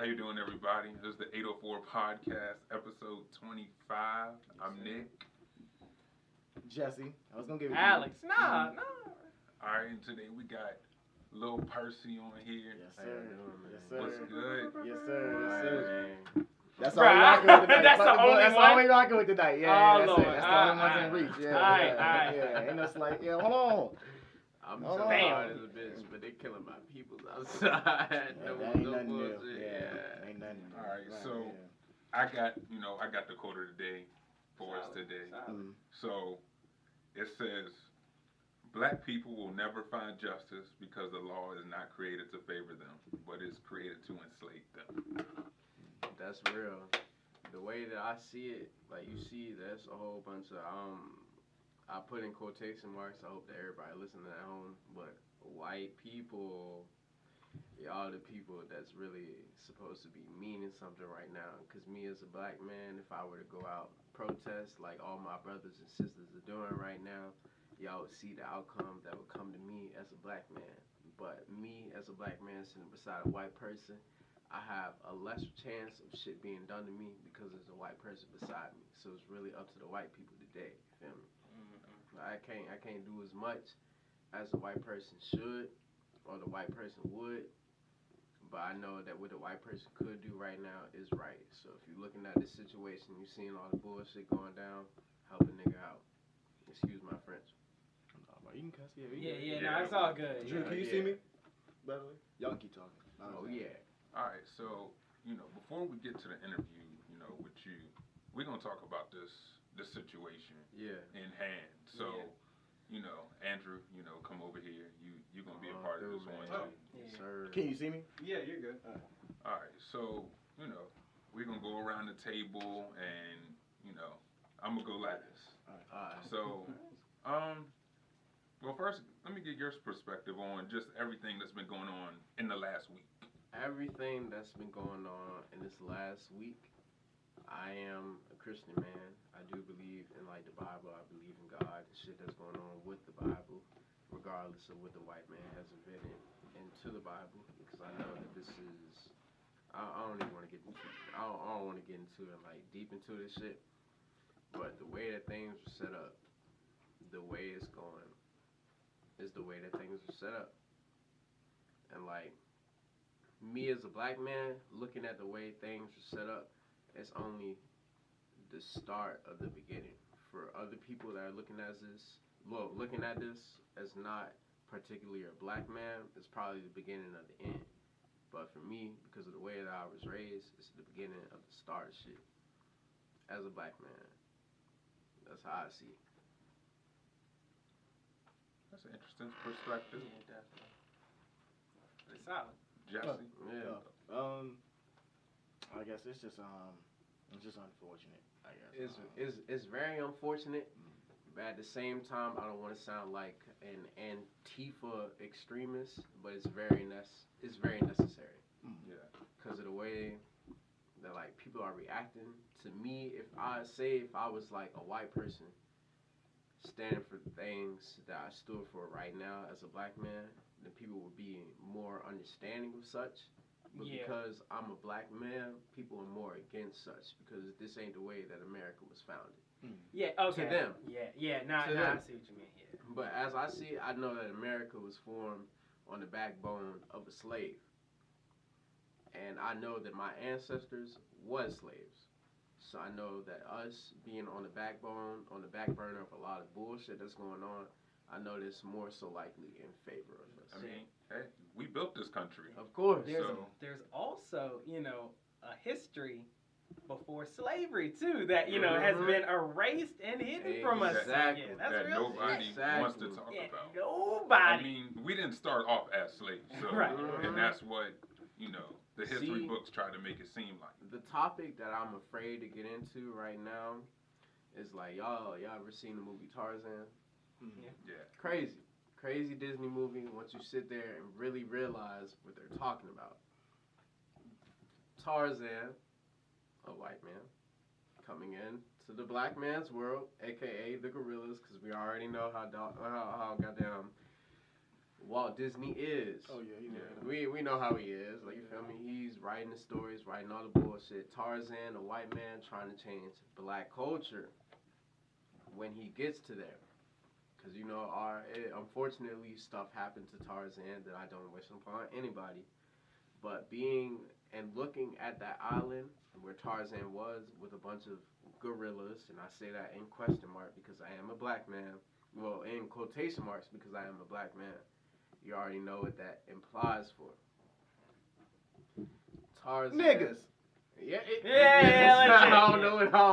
How you doing, everybody? This is the 804 Podcast, episode 25. I'm Nick. Jesse. I was going to give it Alex. Nah. All right, and today we got Lil Percy on here. Yes, sir. Yes, sir. What's good? Yes, sir. Yes, sir. Man. That's all we rocking with tonight. That's the only That's one? all we rocking with tonight. Yeah, that's Lord. it. That's the only ones in reach. Yeah, Alright, yeah, alright. yeah. Ain't no slight. Yeah, hold on. I'm Hold so on. hard as a bitch, but they killing my peoples outside. Yeah, that ain't nothing new. bullshit. Yeah, ain't nothing new. All right, Right, so yeah. I got the quote of the day for us today. Mm. So it says, "Black people will never find justice because the law is not created to favor them, but is created to enslave them." That's real. The way that I see it, like you see, there's a whole bunch of I put in quotation marks. I hope that everybody listening at home, but white people, y'all the people that's really supposed to be meaning something right now. Cause me as a black man, if I were to go out protest like all my brothers and sisters are doing right now, y'all would see the outcome that would come to me as a black man. But me as a black man sitting beside a white person, I have a lesser chance of shit being done to me because there's a white person beside me. So it's really up to the white people today. You feel me? I can't do as much as a white person should or the white person would. But I know that what the white person could do right now is right. So if you're looking at this situation, you're seeing all the bullshit going down, help a nigga out. Excuse my French. You can cuss. Yeah, no, it's all good. Drew, can you see me? By the way, y'all can keep talking. Oh yeah. All right, so before we get to the interview, with you, we're gonna talk about this situation in hand. So, Andrew, come over here. You're gonna be a part of this one too. Yes, sir. Can you see me? Yeah, you're good. All right, so we're gonna go around the table, and I'm gonna go last. All right. So, well, first, let me get your perspective on just everything that's been going on in the last week. Everything that's been going on in this last week, I am a Christian man. I do believe in like the Bible. I believe in God and shit that's going on with the Bible, regardless of what the white man has invented into the Bible. Because I know that this is, I don't even want to get into, I don't want to get into it like deep into this shit. But the way that things are set up, the way it's going, is the way that things are set up. And like, me as a black man, looking at the way things are set up, it's only the start of the beginning. For other people that are looking at this as not particularly a black man, it's probably the beginning of the end. But for me, because of the way that I was raised, it's the beginning of the start of shit. As a black man, that's how I see it. That's an interesting perspective. Yeah, definitely. It's solid. Jesse? Yeah. I guess it's just unfortunate. I guess It's very unfortunate, but at the same time, I don't want to sound like an Antifa extremist, but it's very necessary. Yeah. Because of the way that like people are reacting to me. If I was like a white person standing for the things that I stood for right now as a black man, then people would be more understanding of such. But because I'm a black man, people are more against such because this ain't the way that America was founded. Yeah, okay. To them. Yeah, nah, I see what you mean, yeah. But as I see it, I know that America was formed on the backbone of a slave. And I know that my ancestors was slaves. So I know that us being on the backbone, on the back burner of a lot of bullshit that's going on, I know that's more so likely in favor of us. I mean, hey, we built this country. Of course. There's also, a history before slavery too that has been erased and hidden from us. Exactly. Yeah, that's that real nobody shit. wants to talk about. Nobody. I mean, we didn't start off as slaves, so Right. and that's what the history See, books try to make it seem like. The topic that I'm afraid to get into right now is like y'all ever seen the movie Tarzan? Yeah. Crazy Disney movie. Once you sit there and really realize what they're talking about, Tarzan, a white man, coming in to the black man's world, aka the gorillas, because we already know how goddamn Walt Disney is. Oh yeah, We know how he is. Like, you feel me? He's writing the stories, writing all the bullshit. Tarzan, a white man trying to change black culture when he gets to there. Because, you know, unfortunately, stuff happened to Tarzan that I don't wish upon anybody. But being and looking at that island where Tarzan was with a bunch of gorillas, and I say that in question mark because I am a black man. Well, in quotation marks because I am a black man. You already know what that implies for. Tarzan. Niggas. Yeah, yeah. I don't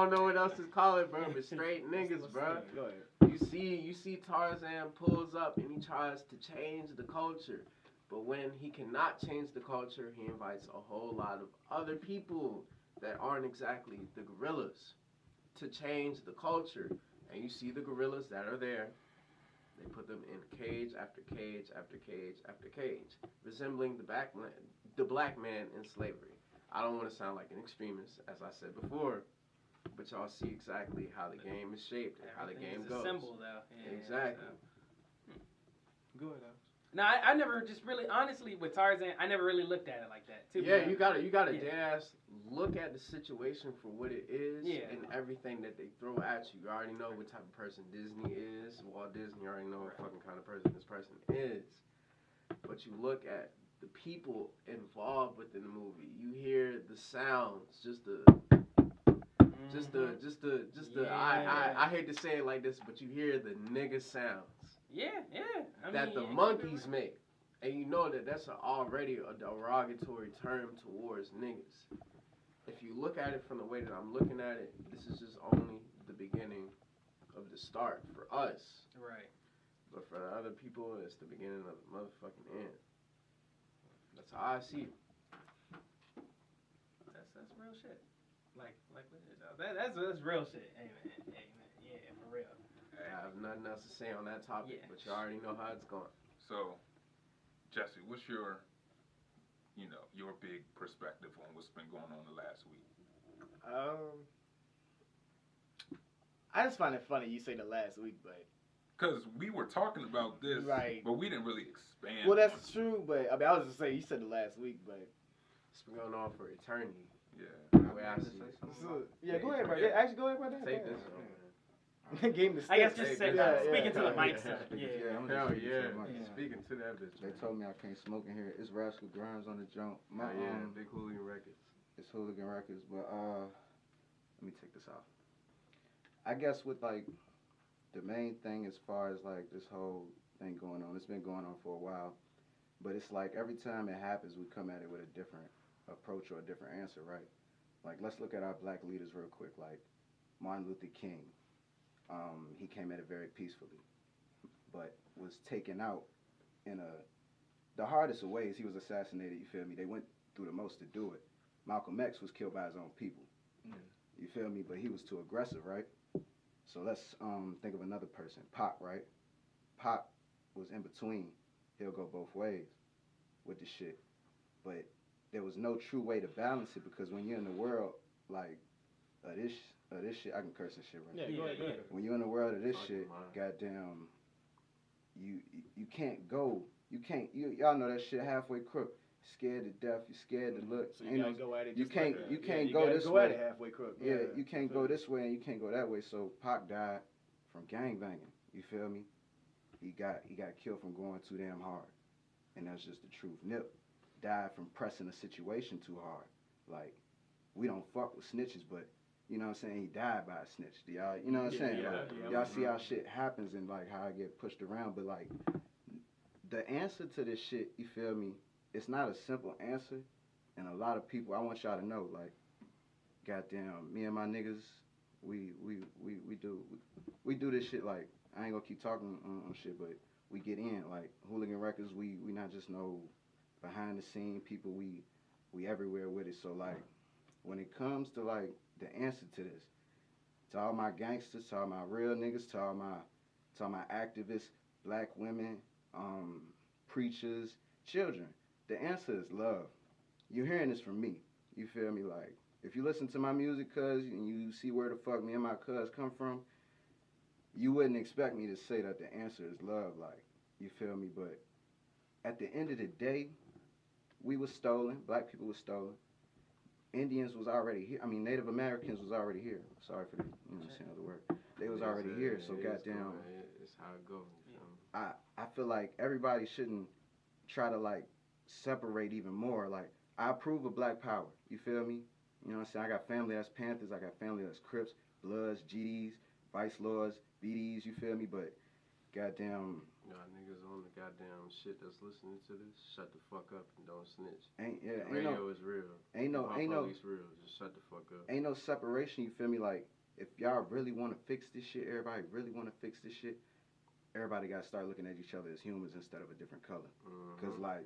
know what else to call it, bro. But straight niggas, bro. Go ahead. You see Tarzan pulls up and he tries to change the culture. But when he cannot change the culture, he invites a whole lot of other people that aren't exactly the gorillas to change the culture. And you see the gorillas that are there. They put them in cage after cage after cage after cage, resembling the black man in slavery. I don't want to sound like an extremist, as I said before, but y'all see exactly how the game is shaped and how the game goes. It's a symbol, though. Yeah, exactly. Go ahead, Alex. No, I never just really, honestly, with Tarzan, I never really looked at it like that. Yeah, you gotta dead ass look at the situation for what it is and everything that they throw at you. You already know what type of person Disney is. Walt Disney, you already know what fucking kind of person this person is. But you look at the people involved within the movie. You hear the sounds, I hate to say it like this, but you hear the nigga sounds. Yeah. That the monkeys make. And you know that that's already a derogatory term towards niggas. If you look at it from the way that I'm looking at it, this is just only the beginning of the start for us. Right. But for the other people, it's the beginning of the motherfucking end. That's how I see it. That's real shit. Like what is that? That's real shit. Amen. Yeah, for real. I have nothing else to say on that topic, but you already know how it's going. So, Jesse, what's your big perspective on what's been going on the last week? I just find it funny you say the last week, but because we were talking about this, right? But we didn't really expand. Well, that's true, but I mean, I was just saying you said the last week, but it's been going on for eternity. Yeah. The way I see it. Yeah, go ahead, bro. Yeah, actually, go ahead, bro. Take this. Game the I guess just speaking to the mic. Hell yeah. Speaking to that bitch. They told me I can't smoke in here. It's Rascal Grimez on the jump. Big Hooligan Records. It's Hooligan Records, but let me take this off. I guess with like the main thing as far as like this whole thing going on, it's been going on for a while, but it's like every time it happens, we come at it with a different approach or a different answer, right? Like let's look at our black leaders real quick. Like Martin Luther King. He came at it very peacefully, but was taken out in the hardest of ways. He was assassinated, you feel me? They went through the most to do it. Malcolm X was killed by his own people, you feel me? But he was too aggressive, right? So let's think of another person, Pac, right? Pac was in between. He'll go both ways with the shit. But there was no true way to balance it because when you're in the world, like, this shit, I can curse this shit right now. Yeah, go ahead. When you're in the world of this shit, goddamn, you can't go. Y'all know that shit halfway crook. Scared to death. You scared to look. So you gotta go at it. You can't you go this go way. At it halfway crook. Yeah, you can't go this way and you can't go that way. So Pac died from gangbanging. You feel me? He got killed from going too damn hard, and that's just the truth. Nip died from pressing a situation too hard. Like, we don't fuck with snitches, but you know what I'm saying? He died by a snitch. Y'all, you know what I'm saying? Y'all see how shit happens and like how I get pushed around, but like the answer to this shit, you feel me? It's not a simple answer, and a lot of people, I want y'all to know, like, goddamn, me and my niggas, we do this shit. Like, I ain't gonna keep talking on shit, but we get in. Like, Hooligan Records, we not just no behind the scene people. We everywhere with it. So like, when it comes to like the answer to this, to all my gangsters, to all my real niggas, to all my activists, black women, preachers, children. The answer is love. You're hearing this from me. You feel me? Like, if you listen to my music, cuz, and you see where the fuck me and my cuz come from, you wouldn't expect me to say that the answer is love. Like, you feel me? But at the end of the day, we was stolen. Black people was stolen. Indians was already here. I mean, Native Americans was already here. Sorry for the, saying the word. They was already here. So goddamn. It's how it goes. I feel like everybody shouldn't try to like separate even more. Like I approve of Black Power. You feel me? You know what I'm saying? I got family that's Panthers. I got family that's Crips, Bloods, GDs, Vice Lords, BDs. You feel me? But goddamn. Y'all niggas on the goddamn shit that's listening to this, shut the fuck up and don't snitch. Radio is real. Ain't no police real. Just shut the fuck up. Ain't no separation. You feel me? Like if y'all really want to fix this shit, everybody really want to fix this shit. Everybody got to start looking at each other as humans instead of a different color. Cause like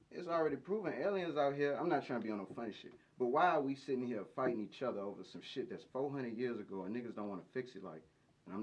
it's already proven aliens out here. I'm not trying to be on no funny shit, but why are we sitting here fighting each other over some shit that's 400 years ago and niggas don't want to fix it? Like.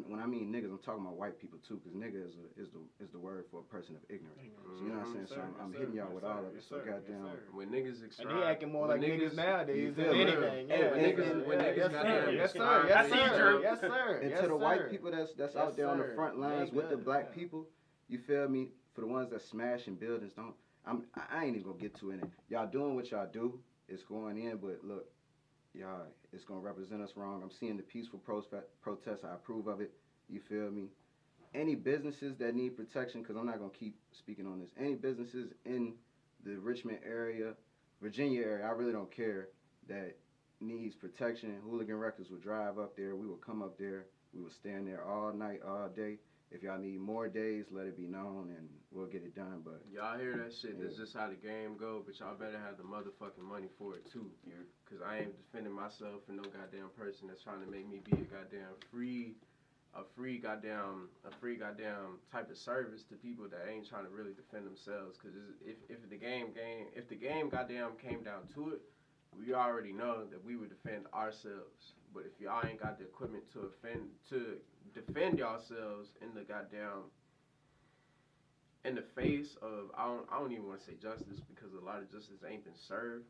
When I mean niggas, I'm talking about white people too, because nigga is the word for a person of ignorance. So you know what I'm saying? So I'm hitting y'all with all of it. So goddamn. When niggas extract, and they acting more like niggas nowadays than anything. When niggas goddamn, yes sir. And to the white people that's out there on the front lines with the black people, you feel me? For the ones that smashing buildings, I ain't even gonna get to it. Y'all doing what y'all do. It's going in, but look. Y'all, it's gonna represent us wrong. I'm seeing the peaceful protests. I approve of it. You feel me? Any businesses that need protection, because I'm not gonna keep speaking on this. Any businesses in the Richmond area, Virginia area, I really don't care, that needs protection. Hooligan Records will drive up there. We will come up there. We will stand there all night, all day. If y'all need more days, let it be known, and we'll get it done. But y'all hear that shit? That's just how the game go. But y'all better have the motherfucking money for it too. Cause I ain't defending myself for no goddamn person that's trying to make me be a goddamn free goddamn type of service to people that ain't trying to really defend themselves. Cause if the game goddamn came down to it, we already know that we would defend ourselves. But if y'all ain't got the equipment to defend yourselves in the goddamn in the face of I don't even want to say justice, because a lot of justice ain't been served,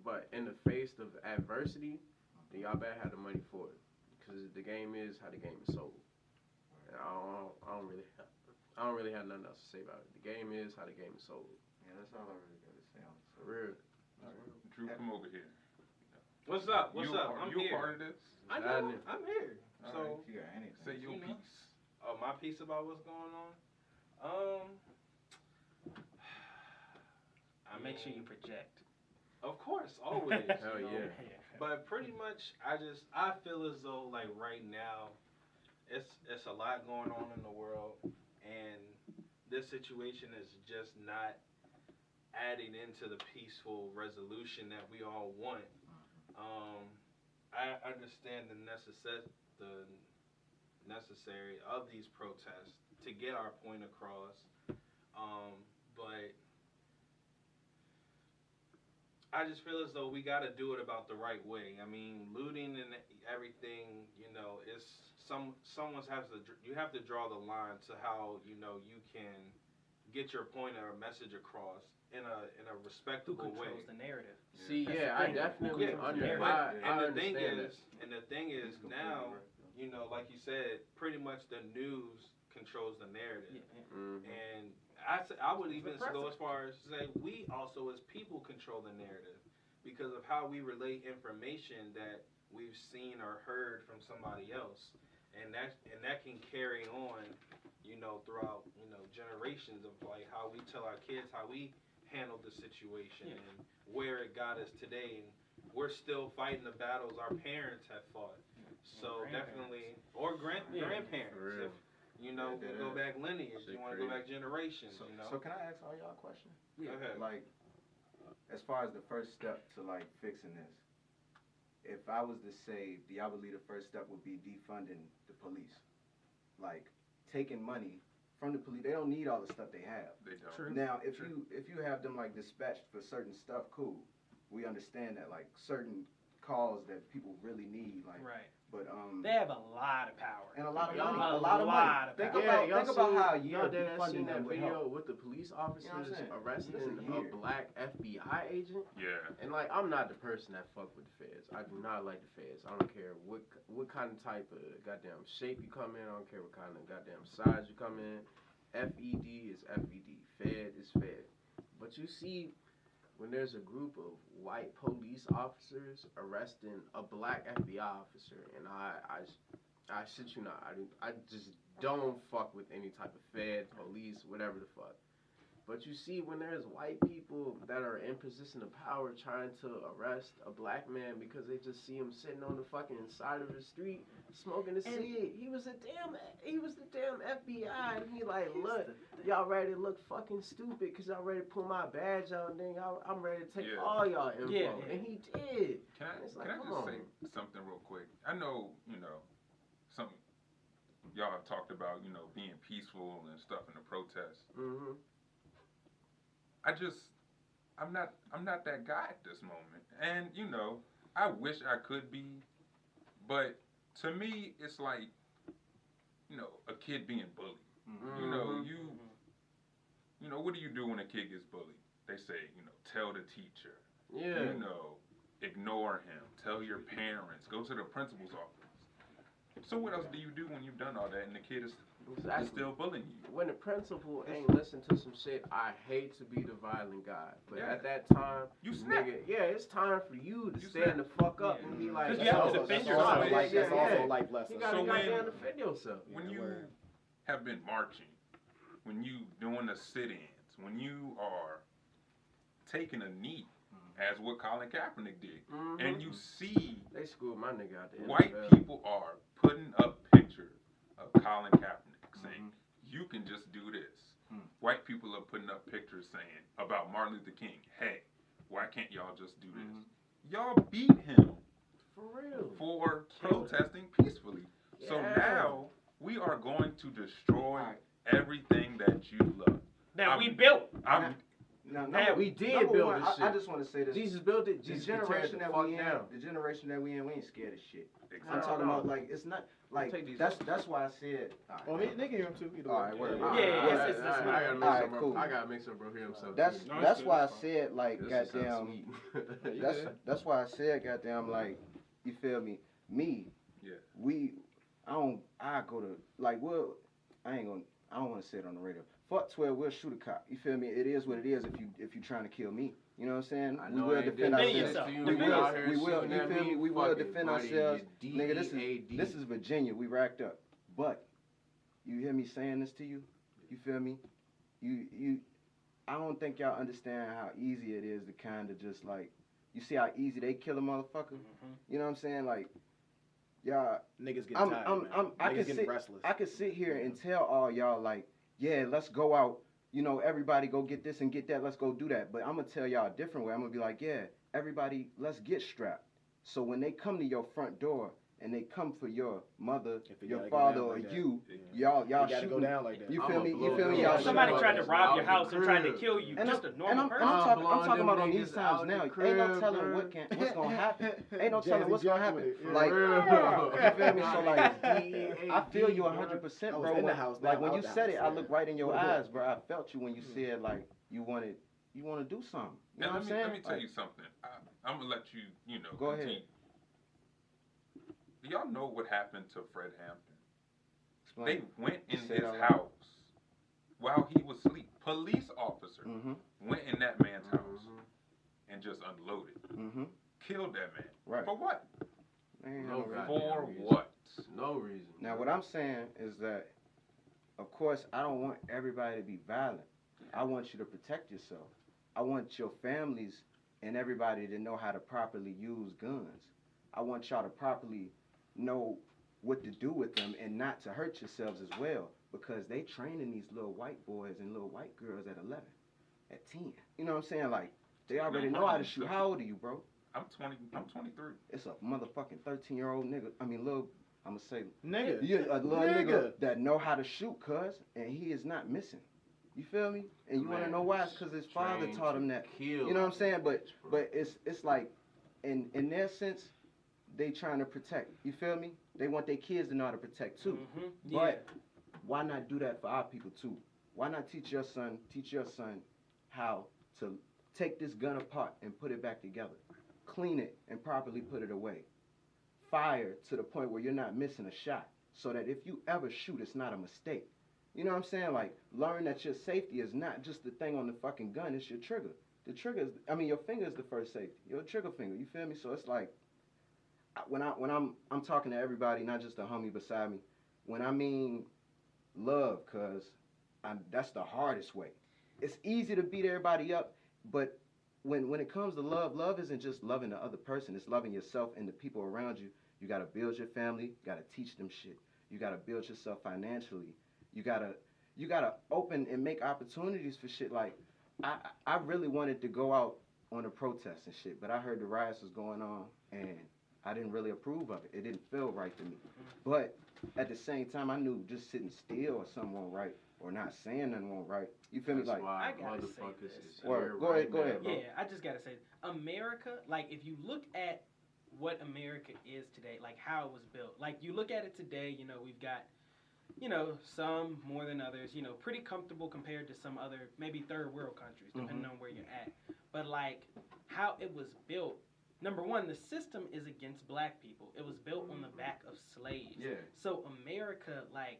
but in the face of adversity, then y'all better have the money for it, because the game is how the game is sold. And I don't really have nothing else to say about it. The game is how the game is sold. Yeah, that's all I really got to say on it. For real. Drew, come over here. What's up? I'm you here. a part of this? I know. I'm here. So, if you got anything, say your piece. Oh, my piece about what's going on? Make sure you project. Of course, always. Hell yeah. But pretty much, I feel as though like right now, it's a lot going on in the world, and this situation is just not adding into the peaceful resolution that we all want. I understand the necessary of these protests to get our point across, but I just feel as though we got to do it about the right way. I mean, looting and everything, you have to draw the line to how you can get your point or message across in a respectable way. Who controls the narrative? See, I definitely understand. And the thing is now, like you said, pretty much the news controls the narrative. And I would even go as far as say we also as people control the narrative because of how we relate information that we've seen or heard from somebody else, and that can carry on, throughout generations of like how we tell our kids how we handled the situation and where it got us today, and we're still fighting the battles our parents have fought. So definitely, or grandparents. If, we go back lineage. You want to go back generations. So can I ask all y'all a question? Go ahead. Like, as far as the first step to like fixing this, if I was to say, do y'all believe the first step would be defunding the police, like taking money from the police? They don't need all the stuff they have. They don't. True. Now, if you have them like dispatched for certain stuff, cool. We understand that, like certain calls that people really need, like. Right. But they have a lot of power and a lot of money. A lot of money. of Think power. about how you're seen defunding that them with video help. with the police officers arresting This is a years. black FBI agent. Yeah. And like, I'm not the person that fuck with the feds. I do not like the feds. I don't care what kind of type of goddamn shape you come in. I don't care what kind of goddamn size you come in. FED is FED. Fed is Fed. But you see, when there's a group of white police officers arresting a black FBI officer, and I shit you not, I just don't fuck with any type of Fed, police, whatever the fuck. But you see, when there's white people that are in position of power trying to arrest a black man because they just see him sitting on the fucking side of the street smoking a cig. He was the damn FBI, and he like, look, y'all ready to look fucking stupid because y'all ready to pull my badge out, and then I'm ready to take all y'all info. Yeah. And he did. Can I just say something real quick? I know, some y'all have talked about, being peaceful and stuff in the protests. Mm-hmm. I'm not that guy at this moment. And, I wish I could be, but to me, it's like, a kid being bullied. Mm-hmm. What do you do when a kid gets bullied? They say, tell the teacher. Yeah. Ignore him. Tell your parents. Go to the principal's office. So what else do you do when you've done all that and the kid is still bullying you? When the principal ain't listen to some shit, I hate to be the violent guy, but at that time, you snap. Nigga, it's time for you to stand the fuck up and be like, you have to defend yourself. That's also life lesson. You gotta goddamn defend yourself. When you have been marching, when you doing the sit-ins, when you are taking a knee, as what Colin Kaepernick did, and you see they screwed my nigga out there. White people are putting up pictures of Colin Kaepernick saying, you can just do this. White people are putting up pictures saying about Martin Luther King, hey, why can't y'all just do this? Y'all beat him for real for protesting peacefully. So now we are going to destroy everything that you love. That we built. We did build this shit. I just want to say this. Jesus built it. The generation that we ain't scared of shit. Exactly. I'm talking about like it's not like that's why I said. Well, they can hear him too. All right, word. I gotta make sure bro hear himself. That's why I said like goddamn. That's why I said goddamn like you feel me? Me. Yeah. I go to like I don't want to say it on the radio. Fuck 12, we'll shoot a cop. You feel me? It is what it is if you trying to kill me. You know what I'm saying? We will defend ourselves. We will. You feel me? We will defend ourselves. Nigga, this is Virginia. We racked up. But you hear me saying this to you? You feel me? I don't think y'all understand how easy it is to kind of just like, you see how easy they kill a motherfucker? You know what I'm saying? Like, y'all. Niggas get tired. Niggas getting restless. I could sit here and tell all y'all like, yeah, let's go out, everybody go get this and get that, let's go do that. But I'm going to tell y'all a different way. I'm going to be like, yeah, everybody, let's get strapped. So when they come to your front door and they come for your mother, your father, or you, y'all shoot. Go down like that. You feel me? Y'all somebody tried to rob your house and tried to kill you. Just a normal person. I'm talking about on these times now. Ain't no telling what's going to happen. Ain't no telling what's going to happen. Like, you feel me? So like, I feel you 100%, bro. Like when you said it, I looked right in your eyes, bro. I felt you when you said like you want to do something. You know what I'm saying? Let me tell you something. I'm gonna let you, go continue. ahead. Do y'all know what happened to Fred Hampton? Explain. They went in his house while he was asleep. Police officer went in that man's house and just unloaded. Killed that man. Right. For what? For what? No reason. Now what I'm saying is that, of course, I don't want everybody to be violent. I want you to protect yourself. I want your families and everybody to know how to properly use guns. I want y'all to properly know what to do with them and not to hurt yourselves as well, because they training these little white boys and little white girls at 11, at 10. You know what I'm saying? Like, they already know how to shoot. How old are you, bro? I'm 23. It's a motherfucking 13-year-old nigga. I mean, little, I'm gonna say, nigga. A little nigga that know how to shoot, cuz, and he is not missing. You feel me? And you want to know why? It's because his father taught him that. You know what I'm saying? But it's like, in their sense, they trying to protect. You feel me? They want their kids to know how to protect too. But why not do that for our people too? Why not teach your son how to take this gun apart and put it back together, clean it and properly put it away, fire to the point where you're not missing a shot, so that if you ever shoot, it's not a mistake. You know what I'm saying? Like, learn that your safety is not just the thing on the fucking gun, it's your trigger. The trigger is, I mean, your finger is the first safety. Your trigger finger, you feel me? So it's like, when I'm talking to everybody, not just the homie beside me, when I mean love, cause that's the hardest way. It's easy to beat everybody up, but when it comes to love isn't just loving the other person, it's loving yourself and the people around you. You gotta build your family, you gotta teach them shit. You gotta build yourself financially. You gotta open and make opportunities for shit. Like, I really wanted to go out on a protest and shit, but I heard the riots was going on, and I didn't really approve of it. It didn't feel right to me. But at the same time, I knew just sitting still or something won't right, or not saying nothing won't right. You feel me? That's like, why I gotta motherfuckers say this. is here go right ahead, now. bro. Yeah, I just gotta say, America, like, if you look at what America is today, like how it was built, like you look at it today, you know, we've got, you know, some more than others, you know, pretty comfortable compared to some other, maybe third world countries, depending on where you're at. But like how it was built, number one, the system is against black people. It was built on the back of slaves. Yeah. So America, like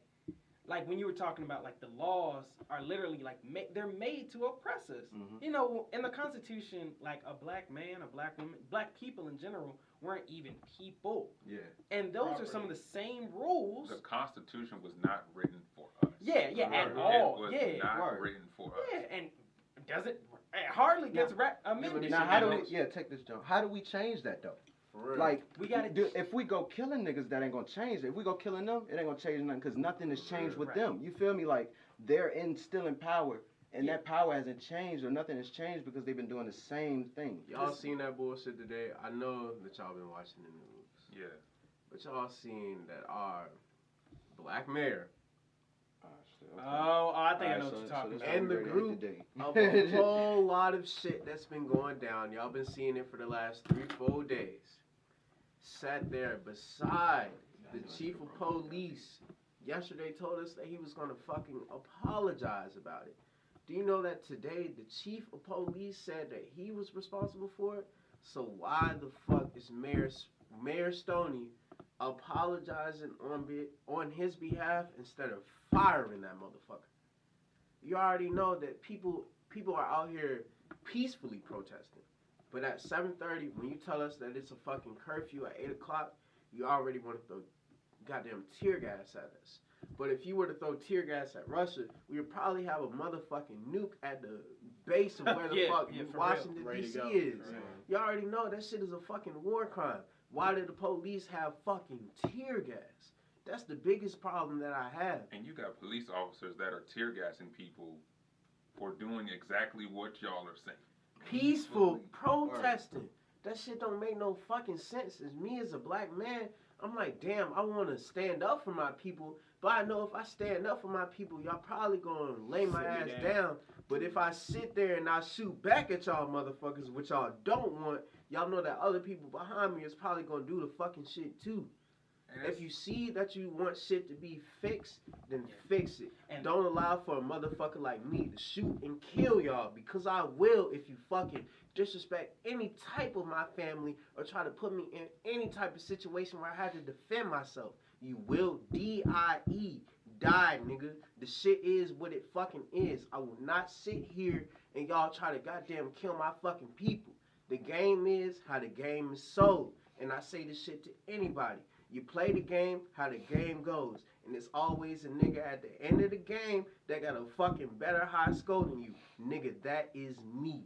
when you were talking about, like, the laws are literally like they're made to oppress us. You know, in the Constitution, like a black man, a black woman, black people in general weren't even people. Yeah. And those are some of the same rules. The Constitution was not written for us. Yeah, at all. It was not written for us. Yeah, and it hardly gets amended. Now, how do we? Yeah, take this jump. How do we change that though? For real. Like, we gotta if we go killing niggas, that ain't gonna change it. If we go killing them, it ain't gonna change nothing, because nothing has changed with them. You feel me? Like, they're still in power, and that power hasn't changed, or nothing has changed, because they've been doing the same thing. Y'all seen that bullshit today? I know that y'all been watching the news. Yeah. But y'all seen that our black mayor Oh, I think I know what you're talking about. and the group of a whole lot of shit that's been going down. Y'all been seeing it for the last 3-4 days. Sat there beside the chief of police yesterday, told us that he was gonna fucking apologize about it. Do you know that today the chief of police said that he was responsible for it? So why the fuck is Mayor Stoney apologizing on his behalf instead of firing that motherfucker? You already know that people are out here peacefully protesting. But at 7:30, when you tell us that it's a fucking curfew at 8 o'clock, you already want to throw goddamn tear gas at us. But if you were to throw tear gas at Russia, we would probably have a motherfucking nuke at the base of where the fuck Washington, D.C. is. Right. You already know that shit is a fucking war crime. Why did the police have fucking tear gas? That's the biggest problem that I have. And you got police officers that are tear gassing people for doing exactly what y'all are saying. Peaceful protesting. That shit don't make no fucking sense. As me as a black man, I'm like, damn, I want to stand up for my people, but I know if I stand up for my people, y'all probably gonna lay my ass down. But if I sit there and I shoot back at y'all motherfuckers, which y'all don't want, y'all know that other people behind me is probably gonna do the fucking shit too. If you see that you want shit to be fixed, then fix it. And don't allow for a motherfucker like me to shoot and kill y'all, because I will if you fucking disrespect any type of my family or try to put me in any type of situation where I had to defend myself. You will D-I-E. Die, nigga. The shit is what it fucking is. I will not sit here and y'all try to goddamn kill my fucking people. The game is how the game is sold. And I say this shit to anybody. You play the game how the game goes. And it's always a nigga at the end of the game that got a fucking better high score than you. Nigga, that is me.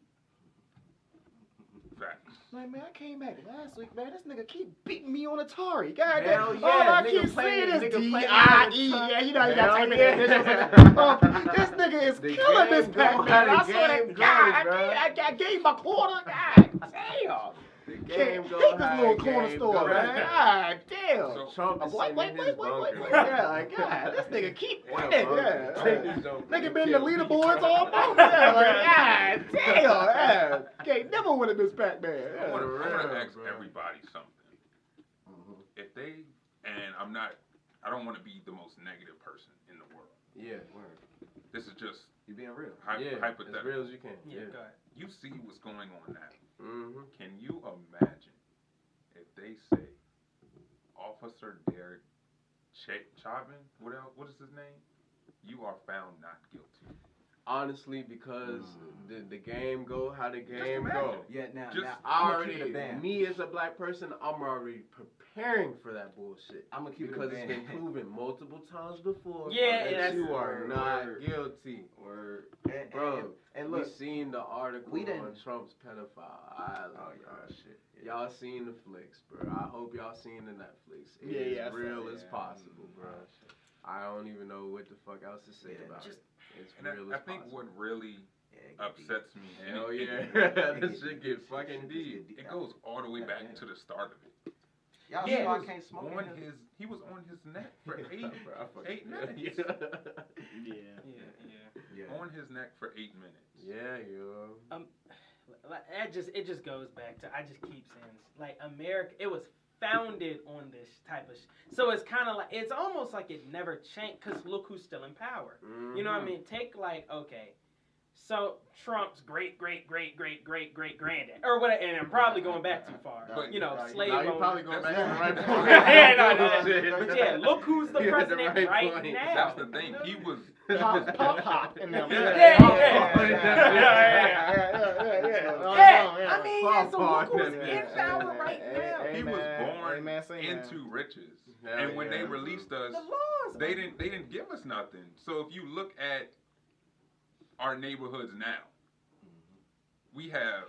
Facts. Like, man, I came back last week, man. This nigga keep beating me on Atari. God Hell damn. yeah, All I nigga keep playing- saying is nigga playing D-I-E. on Yeah, you know you Hell got to type yeah. in initials. This nigga is The killing this game pack, go man. how I the swear to game God, goes, I gave my quarter. God damn. The Can't game hate go this how little the corner game store, goes. man. God damn. So- Trump is Wait. sitting in his bunker. Yeah, like, God, this nigga keep winning. Yeah. Take this joke. Nigga been in the leaderboards all month. Yeah, like, God damn. Yeah. Can't never win in this pack, man. I Yeah. want to real, ask bro. everybody something. If they, and I don't want to be the most negative person in the world. Yeah. This is just You being real. Yeah, hypothetical. as real as you can. Yeah, go ahead. You see what's going on now. Mm-hmm. Can you imagine if they say Officer Derek Chauvin, what is his name? you are found not guilty? Honestly, because the game go how the game imagine. go. Yeah, now I I'm gonna keep it a band. me as a black person, I'm already preparing for that bullshit. I'm gonna keep because it a it's band. been proven multiple times before Yeah, that you are word, not word. guilty. Word. Bro, and we look, seen the article we on didn't- Trump's pedophile island. Oh, bro. yeah, shit. Yeah. Y'all seen the flicks, bro. I hope y'all seen the Netflix. It's Yeah, I saw real it, as yeah. possible, bro. I don't even know what the fuck else to say Yeah, about just- it. It's And real I as think possible. what really Yeah, it get deep. upsets me, and Hell it, yeah. It This get shit deep. get fucking Shit deep. get it goes all the way back Yeah. to the start of it. Y'all Yeah. know I was can't smoke on in here? he was on his neck for Bro, I fucking- 8 minutes. Yeah. Yeah. On his neck for 8 minutes. Yeah, yo. Like, it just goes back to, I just keep saying this, like, America, it was founded on this type of so it's kind of like, it's almost like it never changed, because look who's still in power. You know what I mean? Take, like, okay, so Trump's great granddad, or what, and I'm probably going back too far, But- you know, slave Now you owners. probably going back to the right That's- point. Yeah, no, Shit. but yeah, look who's the You're at the president right point. now. That's the thing. He was Pop in them. Yeah, I mean, yeah, so look who's in power right now. he was born Amen, say that. into riches. Hell And when they yeah. released us, The laws. they didn't give us nothing. So if you look at our neighborhoods now, we have,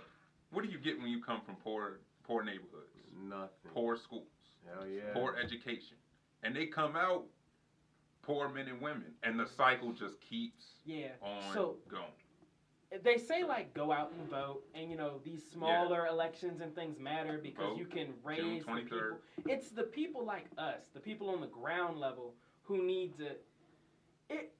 what do you get when you come from poor neighborhoods? Nothing. Poor schools, Hell yeah. poor education. And they come out poor men and women, and the cycle just keeps Yeah. on So going. they say, like, go out and vote, and you know these smaller elections and things matter because Vote, you can June raise the 23rd. people. It's the people like us, the people on the ground level, who need to. It's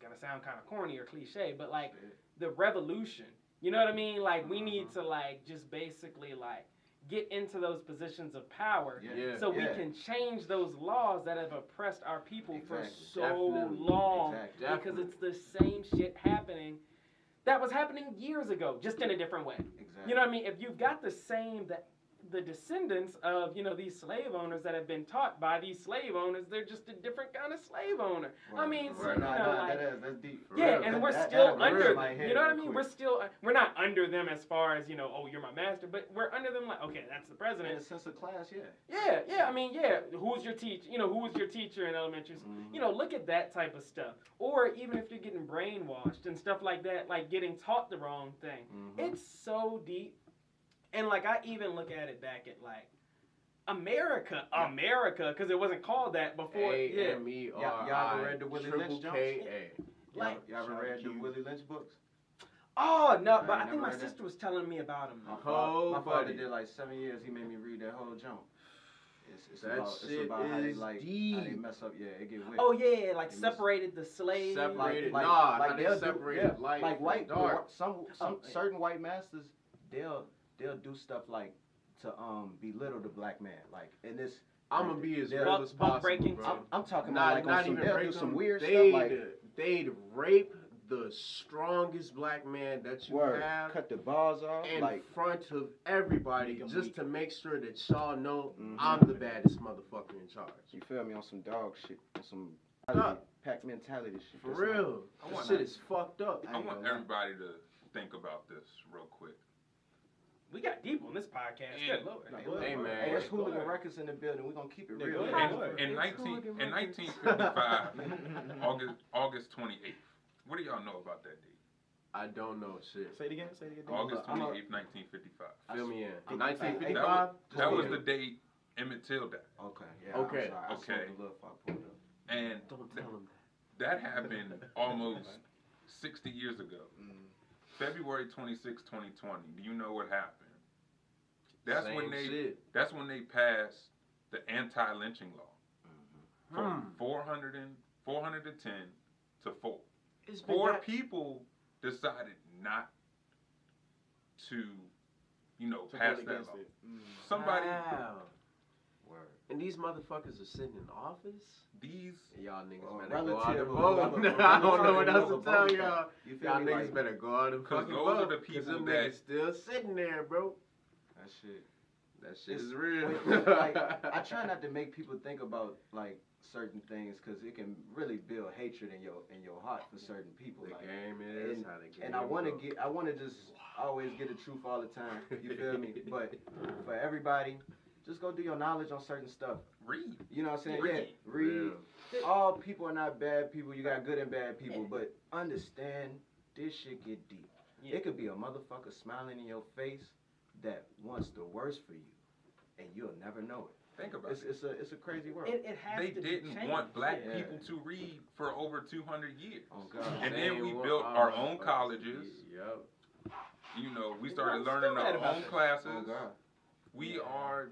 gonna sound kind of corny or cliche, but like the revolution. You know what I mean? Like we need to like just basically like get into those positions of power. Yeah. So we can change those laws that have oppressed our people for Exactly. so Definitely. long. Exactly. Because it's the same shit happening that was happening years ago, just in a different way. Exactly. You know what I mean? If you've got the descendants of, you know, these slave owners that have been taught by these slave owners, they're just a different kind of slave owner. I mean, so, you know, like, that's deep. For yeah, real. and we're That- still that under burst them. my head You know what I real mean? quick. We're not under them as far as, you know, oh, you're my master, but we're under them like, okay, that's the In president. a sense of class, yeah. Yeah, I mean, yeah, who's your teacher? You know, who was your teacher in elementary school? You know, look at that type of stuff. Or even if you're getting brainwashed and stuff like that, like getting taught the wrong thing. It's so deep. And like I even look at it back at like America, because it wasn't called that before. Y'all ever read the Willie Lynch joints? AMERICA. Like, Y'all ever read the Willie Lynch books? oh no, but I I think never my read that. sister was telling me about him. My Oh, father buddy. did like 7 years. He made me read that whole jump. It's That shit about how they is like how they deep. mess up. Yeah, it get wicked. Oh yeah, like It was- separated the slaves. Separated. Like, Nah, like how they they'll do- separated yeah, light like from white dark. some Oh, yeah. certain white masters they'll do stuff like to belittle the black man, like in this. I'm gonna be as Yeah. real as Buck possible, breaking bro. I'm talking Not, about like on not some, even they'll break do some them. weird they'd, stuff like they'd rape the strongest black man that you word, have cut the balls off, in like front of everybody Make 'em just weak. to make sure that y'all know Mhm. I'm the baddest motherfucker in charge. you feel me on some dog shit, on some Nah. pack mentality shit. For That's real. I That want shit that. is fucked up. I want everybody to think about this real quick. We got deep on this podcast. Yeah. Good lord. Hey, Hey, look, man. Hey, it's Go Hooligan ahead. Records in the building. We're gonna keep it Yeah, real. go In, ahead. in, It's 19, Hooligan in Records. 1955, August 28th. What do y'all know about that date? I don't know shit. Say it again. August I'm a- 28th, 1955. Fill me in. I- 1955? That was the date Emmett Till died. Okay. Yeah. Okay. I'm sorry. I Okay. smoked a little fuck pulled up. And Don't tell him that happened almost 60 years ago. February 26, 2020. Do you know what happened? that. That's when they shit. that's when they passed the anti-lynching law from 410 to 4. It's been 4 that- people decided not to, To pass vote that against law. it. Somebody, Wow. Word. And these motherfuckers are sitting in office? these, Y'all niggas Well, better go out relative and of vote. whatever- I don't know what relative else to of tell vote. y'all. You feel Y'all me? niggas Like, better go out and 'Cause fucking those are vote. the 'Cause people them that- niggas still sitting there, bro. that shit. That shit is real. Like, I try not to make people think about like certain things because it can really build hatred in your heart for certain people. The like, game is how the game. And I want to just always get the truth all the time. You feel me? But for everybody, just go do your knowledge on certain stuff. Read. You know what I'm saying? Read. Read. All people are not bad people. You got good and bad people, but understand this shit get deep. It could be a motherfucker smiling in your face that wants the worst for you, and you'll never know it. Think about it. It's a crazy world. It has They to didn't be want black Yeah. people to read for over 200 years. Oh God. And They then we want built all our of own us. colleges. Yep. You know, we started I'm learning still mad our about own this. classes. Oh God. We are,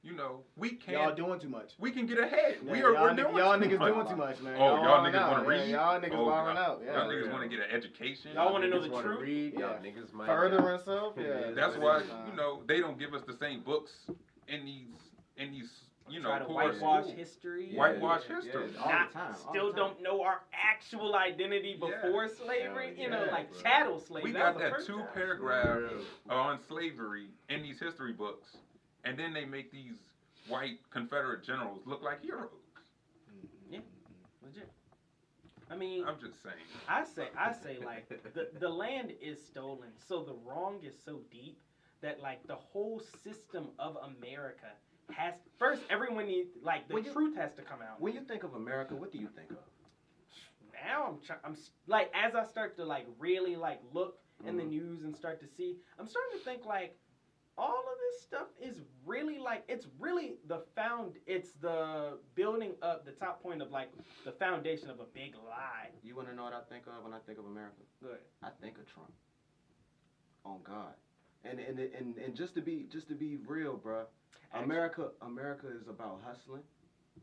you know, we Y'all can't. doing too much. We can get ahead. Yeah, We're doing y'all too niggas much. doing too much, man. Oh, y'all wildin' niggas out. want to read? Yeah, y'all niggas Oh, wilding God. out. Yeah. Y'all niggas want to get an education. Y'all want to know Niggas the wanna truth? read, Yeah. y'all niggas might Further not. himself. Yeah. That's why, you know, they don't give us the same books in these, you know, Try to core whitewash schools. history. Whitewash Yeah, history. all Not, the time. all still the time. don't know our actual identity before slavery. Yeah, You know, yeah, like bro. chattel slavery. We that got was the that first time. two-paragraph on slavery in these history books, and then they make these white Confederate generals look like heroes. Legit. I mean, I'm just saying. I say like the land is stolen, so the wrong is so deep that like the whole system of America has first everyone needs like the truth has to come out. When you think of America, what do you think of? Now I'm like as I start to like really like look in the news and start to see, I'm starting to think like all of this stuff is really like it's really it's the building up the top point of like the foundation of a big lie. You want to know what I think of when I think of America? Good. I think of Trump. On God. And just to be real, bruh, America is about hustling.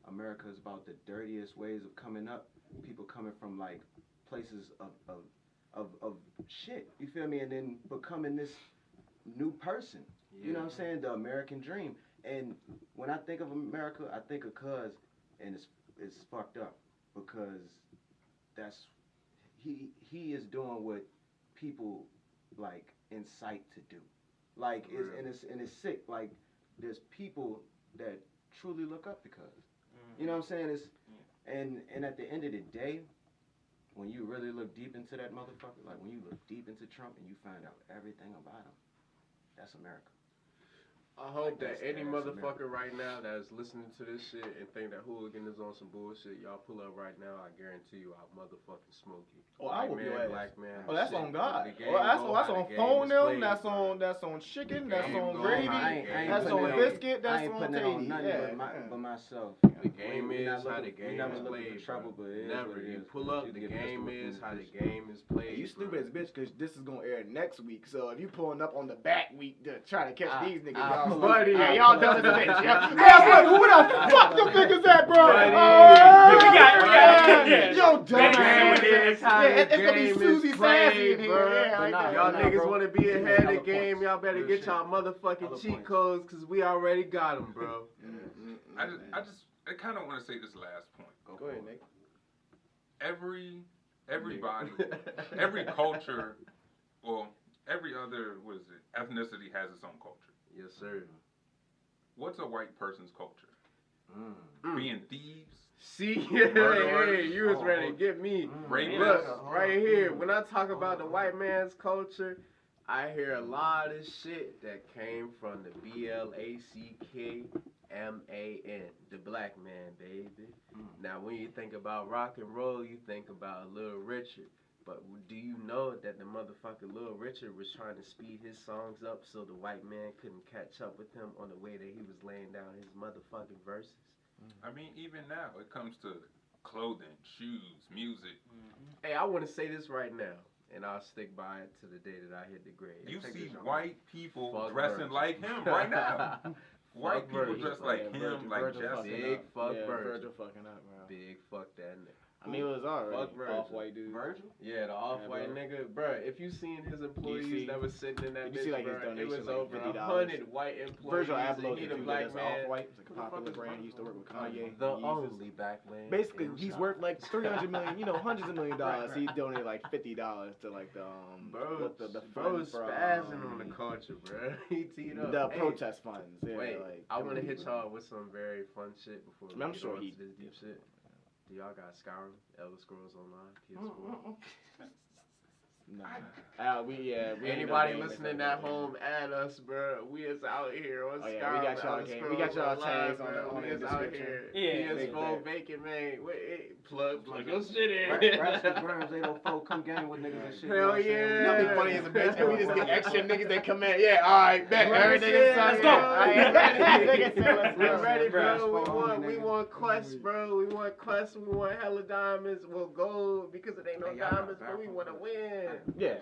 America is about the dirtiest ways of coming up. People coming from like places of shit. You feel me? And then becoming this new person. You know what I'm saying? The American dream. And when I think of America, I think of Cuz, and it's fucked up because that's he is doing what people like incite to do. Like it's sick. Like there's people that truly look up to Cuz. You know what I'm saying? And at the end of the day, when you really look deep into that motherfucker, like when you look deep into Trump and you find out everything about him, that's America. I hope that any that's motherfucker right now that's listening to this shit and think that Hooligqn is on some bullshit, y'all pull up right now, I guarantee you I'll motherfucking smoke you. Oh, I whoop your ass. Black man. Oh, that's shit. on God. The game That's go, on how the game phone is them. played, That's on chicken. The That's game on go, gravy. I ain't That's putting on it biscuit. I That's ain't on putting it on tatey. nothing Yeah. but myself. The game We is not how the looking- we game never is looking for played, trouble, bro. but it is Never. what it You is. pull up, You the get game pistol is whipped how the and game is played. Hey, you stupid bro. as a bitch because this is gonna air next week. So if you pulling up on the back week to try to catch these niggas, I y'all, pull up. yeah, y'all done as a bitch. Yeah, Buddy. yeah, who the fuck them niggas at, bro? Buddy. We got Yo, dumb The ass. game is how Yeah, the it's gonna be game Susie is Sassy in played, here. bro. Yeah, like But that. Y'all nah, niggas bro. want to be ahead of the Hella game. points. Y'all better Real get shit. y'all motherfucking Hella cheat points. codes because we already got them, bro. I kind of want to say this last point. Go ahead, Nick. Everybody, every culture, well, every other, ethnicity has its own culture. Yes, sir. What's a white person's culture? Being thieves, See, Murderers. hey, you was ready to get me. rapists. Look, right here, when I talk about the white man's culture, I hear a lot of shit that came from the BLACKMAN, the black man, baby. Now, when you think about rock and roll, you think about Little Richard. But do you know that the motherfucker Little Richard was trying to speed his songs up so the white man couldn't catch up with him on the way that he was laying down his motherfucking verses? I mean, even now, it comes to clothing, shoes, music. Hey, I want to say this right now, and I'll stick by it to the day that I hit the grave. You Take see this, y'all. white people Fuck dressing Virgil. like him right now. White Fuck people Virgil. dress like him, like Virgil Jesse. fucking Big up. fuck Yeah, Virgil. Virgil fucking up, bro. Big fuck that nigga. I mean, it was already Fuck Virgil. off-white dude. Virgil? Yeah, the off-white nigga, bruh. If you seen his employees that was sitting in that bitch, like his bruh, it donation, was like over $50. 100 white employees. Virgil Abloh, He the the dude black that's man. off-white, it's like a popular brand. He used to work with Kanye. The only black man. Basically, he's worth like $300 million, hundreds of $millions. Right. He donated like $50 to like the Bro, the bro, fund for, spazzing on the culture, bro. He teed up. the Hey, protest funds. Yeah, wait, like, I want to hit y'all with some very fun shit before we I'm get sure on he- to this deep shit. Do y'all got Skyrim, Elder Scrolls Online, PS4? Nah. We Anybody listening at home, add us, bro. We is out here on Skyrim. Yeah, we got y'all Elder game. Scrolls We got y'all Online, tags on bro. the We is out description. here. Yeah. PS4 vacant, man. Wait, plug your shit in. Rascal, Grimez, 804, come gang with niggas and shit. Hell you know what I'm saying? yeah. You know what'd be funny as a bitch? And we just get extra niggas that come in. Yeah, alright, bet. Everything is Let's go. We're ready, Bro. bro. We want quests, bro. We want quests. We want hella diamonds. Well, gold because it ain't no Hey, y'all got diamonds, but we want to win. Yeah.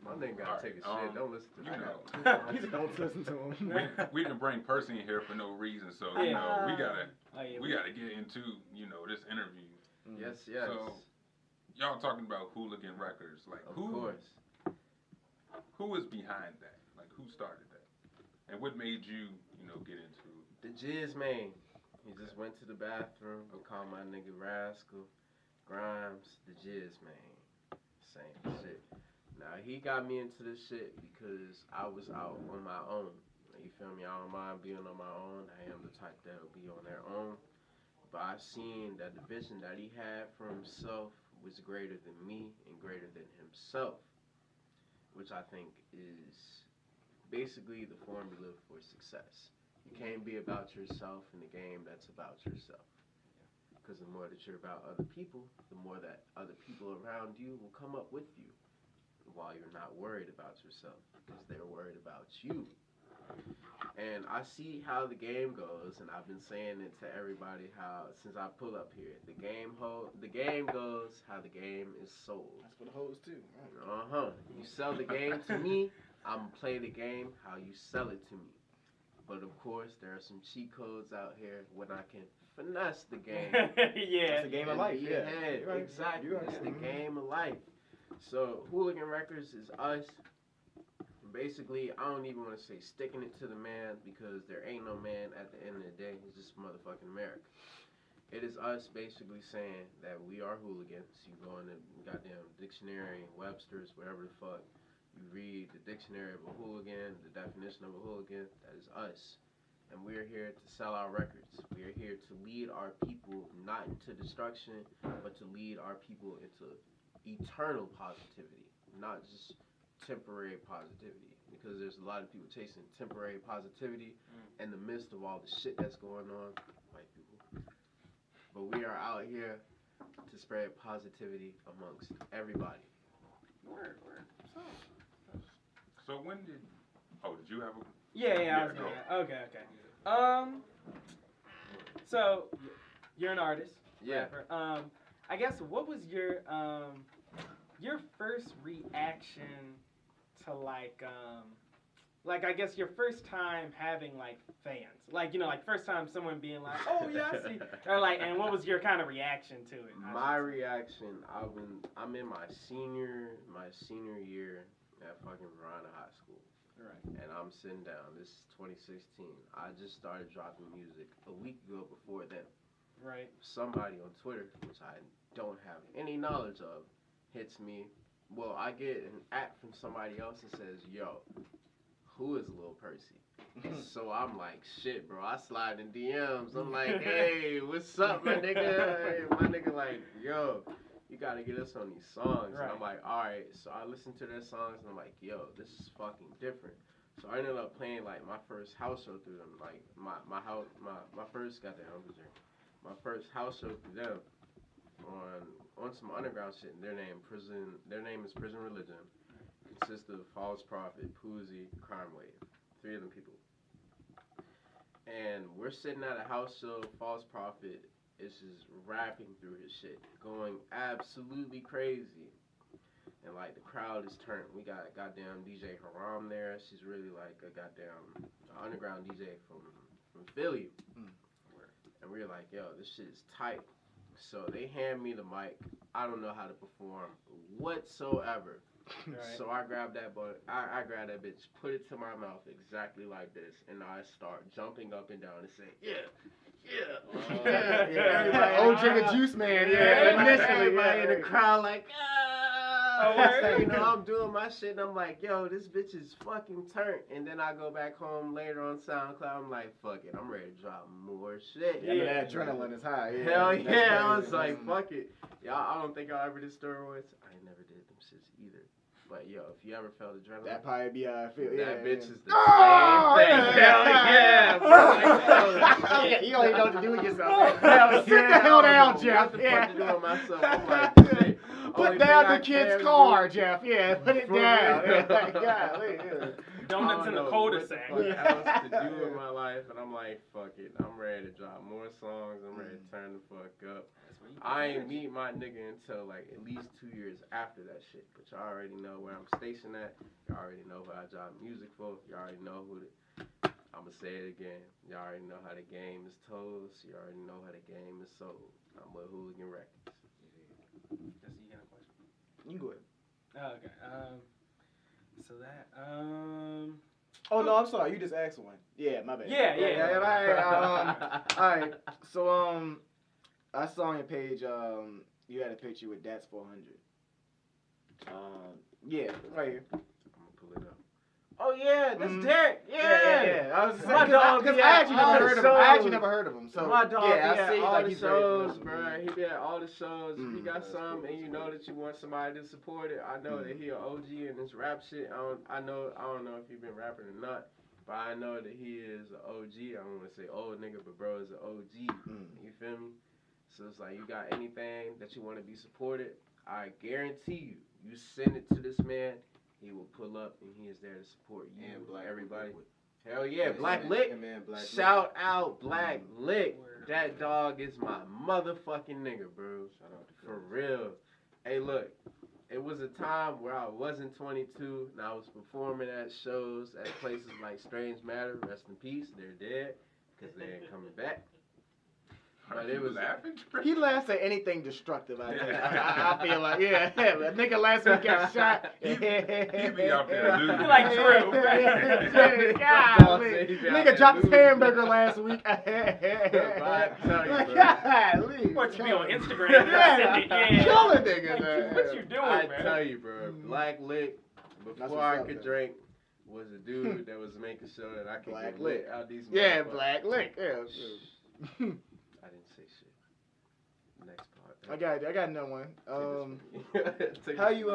My nigga gotta take a shit. Don't listen to you me. know. Don't listen to him. we didn't bring Percy in here for no reason, so Yeah. you know we gotta Oh, yeah, we gotta get into this interview. Yes. So y'all talking about Hooligan Records, like Of who course. who is behind that? Like who started that, and what made you get into? The Jizz man. He just went to the bathroom and called my nigga Rascal, Grimes, the Jizz man. Same shit. Now he got me into this shit because I was out on my own. You feel me? I don't mind being on my own. I am the type that will be on their own. But I seen that the vision that he had for himself was greater than me and greater than himself, which I think is basically the formula for success. You can't be about yourself in a game that's about yourself. Because the more that you're about other people, the more that other people around you will come up with you while you're not worried about yourself because they're worried about you. And I see how the game goes, and I've been saying it to everybody how since I pull up here, the game goes how the game is sold. That's for the hoes too. You sell the game to me, I'm gonna play the game how you sell it to me. But of course, there are some cheat codes out here when I can finesse the game. Yeah. It's the game of life. Be Yeah. ahead. You're right. Exactly. You're right. It's the game of life. So Hooligan Records is us. Basically, I don't even want to say sticking it to the man because there ain't no man at the end of the day. It's just motherfucking America. It is us basically saying that we are hooligans. You go in the goddamn dictionary, Webster's, whatever the fuck. You read the dictionary of a hooligan, the definition of a hooligan. That is us. And we're here to sell our records. We are here to lead our people not into destruction, but to lead our people into eternal positivity, not just temporary positivity, because there's a lot of people chasing temporary positivity in the midst of all the shit that's going on, white people. But we are out here to spread positivity amongst everybody. Word. So when did you have a? Yeah, I was gonna. Okay. So you're an artist. Yeah. Rapper. I guess what was your first reaction to like I guess your first time having like fans, like first time someone being like, oh yeah, I see, or like, and what was your kind of reaction to it? My reaction, I'm in my senior year at fucking Breonna High School. Right. And I'm sitting down. This is 2016. I just started dropping music a week ago before then. Right. Somebody on Twitter, which I don't have any knowledge of, hits me. Well, I get an at from somebody else and says, yo, who is Lil Percy? So I'm like, shit, bro. I slide in DMs. I'm like, hey, what's up, my nigga? My nigga like, yo, you gotta get us on these songs. Right. And I'm like, alright. So I listened to their songs and I'm like, yo, this is fucking different. So I ended up playing like my first house show through them. Like my first my first house show through them on some underground shit. And their name is Prison Religion. Consists of False Prophet, Poozy, Crime Wave. 3 of them people. And we're sitting at a house show. False Prophet is just rapping through his shit, going absolutely crazy. And like the crowd is turned. We got goddamn DJ Haram there. She's really like a goddamn underground DJ from Philly. And we were like, yo, this shit is tight. So they hand me the mic. I don't know how to perform whatsoever. Right. So I grab that I grab that bitch, put it to my mouth exactly like this, and I start jumping up and down and say, yeah. Old Jigga Juice Man, Everybody in the crowd like, Oh, you know, I'm doing my shit and I'm like, yo, this bitch is fucking turned. And then I go back home later on SoundCloud, I'm like, fuck it, I'm ready to drop more shit. Yeah, that adrenaline is high. Yeah. Hell yeah, I was like, fuck it. Y'all, I don't think y'all ever did steroids. I never did them shits either. But yo, if you ever felt adrenaline, that probably be how I feel. That bitch is the same thing. Hell yeah, bro. You don't even know what to do with yourself. Hell Sit the hell down, Jeff. What the fuck to do with myself? I'm like, shit. Put down the kid's car, Jeff. Yeah, put it down. Golly, Donuts in the cul-de-sac. What the fuck else to do with my life? And I'm like, fuck it. I'm ready to drop more songs. I'm ready to turn the fuck up. I ain't meet my nigga until like at least 2 years after that shit. But y'all already know where I'm stationed at. Y'all already know who I drop music for. Y'all already know who I'ma say it again. Y'all already know how the game is told. So you already know how the game is sold. I'm with Hooligan Records. That's you got a question? You go ahead. Oh, okay. So that Oh no, I'm sorry. You just asked one. Yeah, my bad. Yeah. All right. So I saw on your page you had a picture with That's 400. Yeah, right here. I'm gonna pull it up. Oh yeah, that's Derek. Yeah. I was My dog, because yeah, I actually never all heard the of him. I actually shows. never heard of him. So My dog, yeah, I see all like the he's shows, very bro. He be at all the shows. If you got That's some cool. and you know that you want somebody to support it, I know that he an OG in this rap shit. I don't know if he been rapping or not, but I know that he is an OG. I don't want to say old nigga, but bro is an OG. You feel me? So it's like you got anything that you want to be supported, I guarantee you send it to this man. He will pull up and he is there to support you and everybody. Hell yeah, Black Lick. Shout out Black Lick. That dog is my motherfucking nigga, bro. Shout out to for real. Hey, look, it was a time where I wasn't 22 and I was performing at shows at places like Strange Matter. Rest in peace. They're dead because they ain't coming back. But it was laughing. He laughs at anything destructive. I think. I feel like a nigga last week got shot. He be out there losing. You like Drew. Nigga dropped his hamburger last week. What you be on Instagram? Killing niggas. What you doing, I man? tell you, bro. Black Lick, before I could drink, was a dude that was making sure that I could get lit out these. Yeah, Black Lick. Yeah. I didn't say shit. Next part. I got another one. How you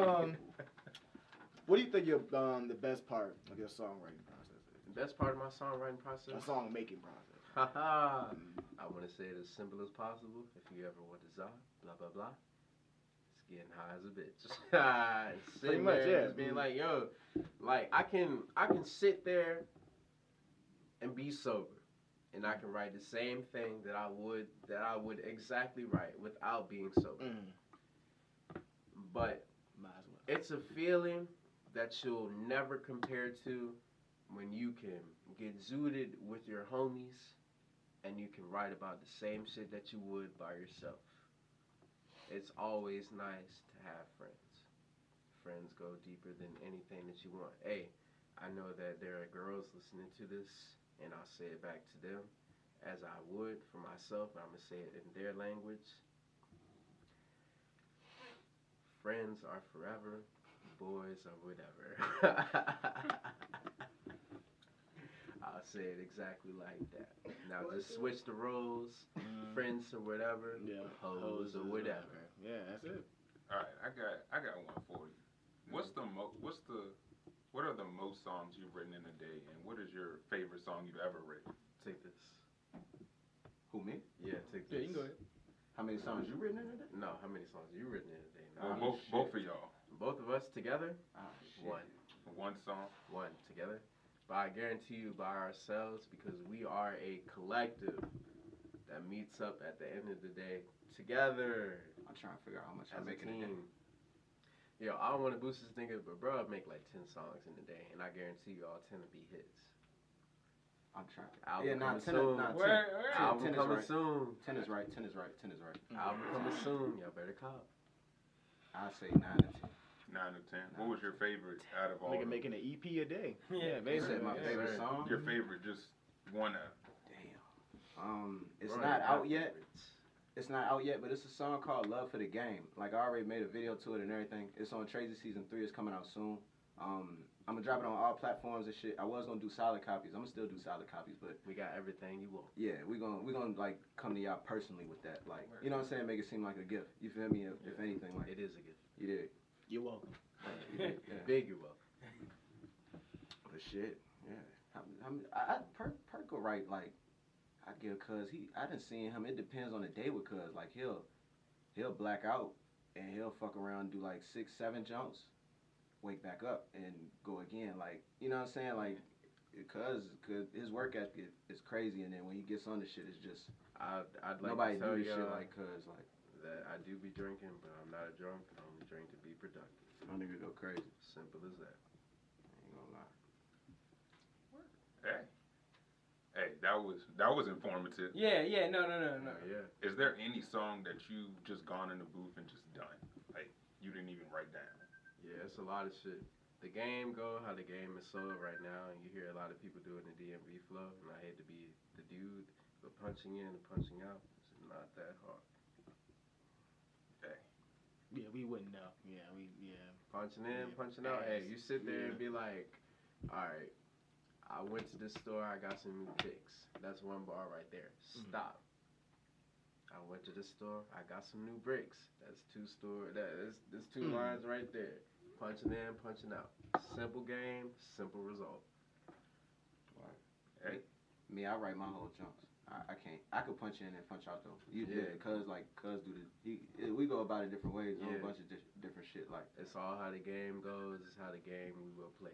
what do you think your the best part of your songwriting process is? The best part of my songwriting process? A song making process. Haha. I want to say it as simple as possible. If you ever want to blah blah blah. It's getting high as a bitch. Pretty much, yeah. Just being like, yo, like I can sit there and be sober. And I can write the same thing that I would exactly write without being sober. But it's a feeling that you'll never compare to when you can get zooted with your homies and you can write about the same shit that you would by yourself. It's always nice to have friends. Friends go deeper than anything that you want. Hey, I know that there are girls listening to this, and I'll say it back to them as I would for myself, but I'm going to say it in their language. Friends are forever, boys are whatever. I'll say it exactly like that. Now just switch the roles, friends or whatever, hoes or whatever. Yeah, that's it. All right, I got one for you. What are the most songs you've written in a day, and what is your favorite song you've ever written? Take this. Who, me? Yeah, take this. Yeah, you can go ahead. How many songs you written in a day? No, how many songs you written in a day? Well, both of y'all. Both of us together? One. One song? One together. But I guarantee you by ourselves, because we are a collective that meets up at the end of the day together. I'm trying to figure out how much as I'm making a a day. team. Yo, I don't want to boost this nigga, but bro, I make like 10 songs in a day, and I guarantee you all 10 will be hits. I'm trying. Album coming 10 soon. Album coming soon. 10 is right. Album coming soon. Y'all better cop. I say 9 to 10. 9 to 10. What was your favorite out of all? Nigga making an EP a day. Yeah, basically. My favorite song. Your favorite, just one out. Damn. It's not out yet. It's not out yet, but it's a song called "Love for the Game." Like I already made a video to it and everything. It's on Tracy season 3. It's coming out soon. I'm gonna drop it on all platforms and shit. I was gonna do solid copies. I'm gonna still do solid copies, but we got everything you want. Yeah, we gonna like come to y'all personally with that. Like, you know what I'm saying? Make it seem like a gift. You feel me? If anything, like it is a gift. You did. You're welcome. Yeah. Big, you're welcome. But shit, yeah. Perk will write like. I give Cuz I done seen him. It depends on the day with Cuz. Like he'll black out and he'll fuck around and do like 6, 7 jumps, wake back up and go again. Like, you know what I'm saying? Like Cuz his work ethic is crazy, and then when he gets on the shit, it's just I'd like nobody to tell do this you shit like Cuz. Like that I do be drinking, but I'm not a drunk. I only drink to be productive. My nigga go crazy. Simple as that. I ain't gonna lie. Hey, that was informative. Yeah, no. Yeah. Is there any song that you just gone in the booth and just done? Like you didn't even write down? Yeah, it's a lot of shit. The game how the game is sold right now, and you hear a lot of people doing the DMV flow, and I hate to be the dude, but punching in and punching out is not that hard. Okay. Yeah, we wouldn't know. Yeah. Punching in, punching out. Hey, you sit there and be like, all right. I went to this store, I got some new picks. That's one bar right there. Stop. I went to this store, I got some new bricks. That's 2 lines right there. Punching in, punching out. Simple game, simple result. Hey. Me, I write my whole chunks. I can't. I could punch in and punch out though. You did, Cuz do we go about it different ways. A whole bunch of different shit. Like it's all how the game goes. It's how the game we will play.